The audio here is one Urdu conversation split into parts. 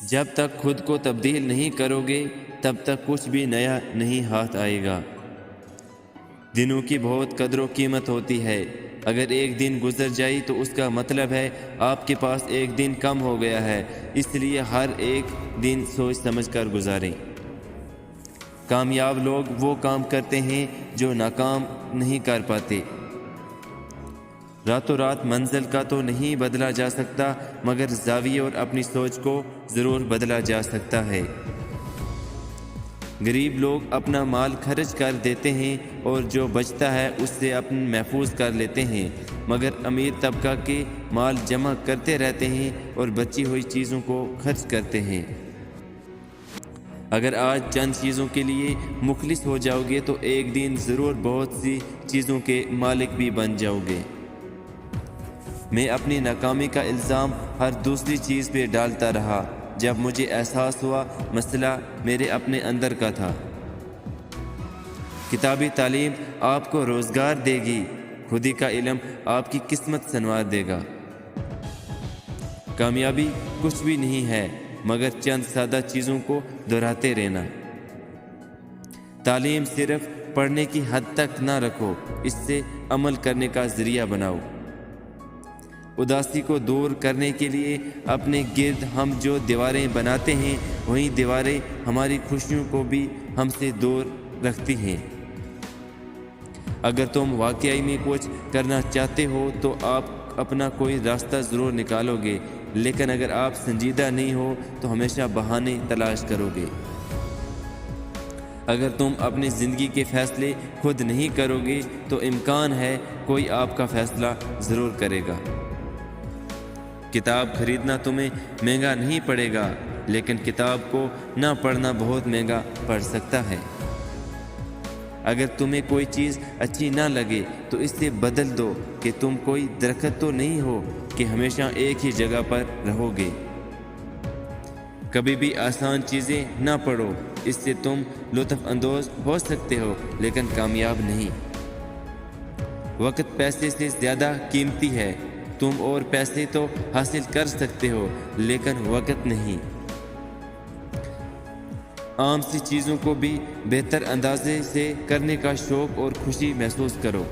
جب تک خود کو تبدیل نہیں کرو گے تب تک کچھ بھی نیا نہیں ہاتھ آئے گا۔ دنوں کی بہت قدر و قیمت ہوتی ہے۔ اگر ایک دن گزر جائے تو اس کا مطلب ہے آپ کے پاس ایک دن کم ہو گیا ہے، اس لیے ہر ایک دن سوچ سمجھ کر گزاریں۔ کامیاب لوگ وہ کام کرتے ہیں جو ناکام نہیں کر پاتے۔ راتوں رات منزل کا تو نہیں بدلا جا سکتا، مگر زاویے اور اپنی سوچ کو ضرور بدلا جا سکتا ہے۔ غریب لوگ اپنا مال خرچ کر دیتے ہیں اور جو بچتا ہے اس سے اپنا محفوظ کر لیتے ہیں، مگر امیر طبقہ کے مال جمع کرتے رہتے ہیں اور بچی ہوئی چیزوں کو خرچ کرتے ہیں۔ اگر آج چند چیزوں کے لیے مخلص ہو جاؤ گے تو ایک دن ضرور بہت سی چیزوں کے مالک بھی بن جاؤ گے۔ میں اپنی ناکامی کا الزام ہر دوسری چیز پہ ڈالتا رہا، جب مجھے احساس ہوا مسئلہ میرے اپنے اندر کا تھا۔ کتابی تعلیم آپ کو روزگار دے گی، خودی کا علم آپ کی قسمت سنوار دے گا۔ کامیابی کچھ بھی نہیں ہے مگر چند سادہ چیزوں کو دہراتے رہنا۔ تعلیم صرف پڑھنے کی حد تک نہ رکھو، اس سے عمل کرنے کا ذریعہ بناؤ۔ اداسی کو دور کرنے کے لیے اپنے گرد ہم جو دیواریں بناتے ہیں وہی دیواریں ہماری خوشیوں کو بھی ہم سے دور رکھتی ہیں۔ اگر تم واقعی میں کچھ کرنا چاہتے ہو تو آپ اپنا کوئی راستہ ضرور نکالو گے، لیکن اگر آپ سنجیدہ نہیں ہو تو ہمیشہ بہانے تلاش کرو گے۔ اگر تم اپنی زندگی کے فیصلے خود نہیں کرو گے تو امکان ہے کوئی آپ کا فیصلہ ضرور کرے گا۔ کتاب خریدنا تمہیں مہنگا نہیں پڑے گا، لیکن کتاب کو نہ پڑھنا بہت مہنگا پڑ سکتا ہے۔ اگر تمہیں کوئی چیز اچھی نہ لگے تو اس سے بدل دو کہ تم کوئی درخت تو نہیں ہو کہ ہمیشہ ایک ہی جگہ پر رہو گے۔ کبھی بھی آسان چیزیں نہ پڑھو، اس سے تم لطف اندوز ہو سکتے ہو لیکن کامیاب نہیں۔ وقت پیسے سے زیادہ قیمتی ہے۔ تم اور پیسے تو حاصل کر سکتے ہو لیکن وقت نہیں۔ عام سی چیزوں کو بھی بہتر اندازے سے کرنے کا شوق اور خوشی محسوس کرو۔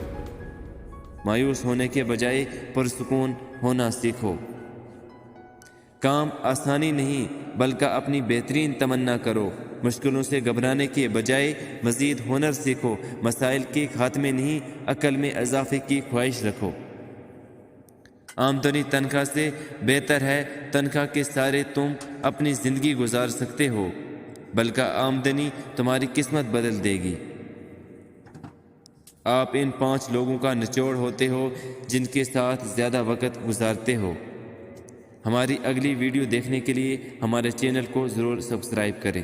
مایوس ہونے کے بجائے پرسکون ہونا سیکھو۔ کام آسانی نہیں بلکہ اپنی بہترین تمنا کرو۔ مشکلوں سے گھبرانے کے بجائے مزید ہنر سیکھو۔ مسائل کے خاتمے نہیں، عقل میں اضافے کی خواہش رکھو۔ آمدنی تنخواہ سے بہتر ہے تنخواہ کے سارے تم اپنی زندگی گزار سکتے ہو، بلکہ آمدنی تمہاری قسمت بدل دے گی۔ آپ ان 5 لوگوں کا نچوڑ ہوتے ہو جن کے ساتھ زیادہ وقت گزارتے ہو۔ ہماری اگلی ویڈیو دیکھنے کے لیے ہمارے چینل کو ضرور سبسکرائب کریں۔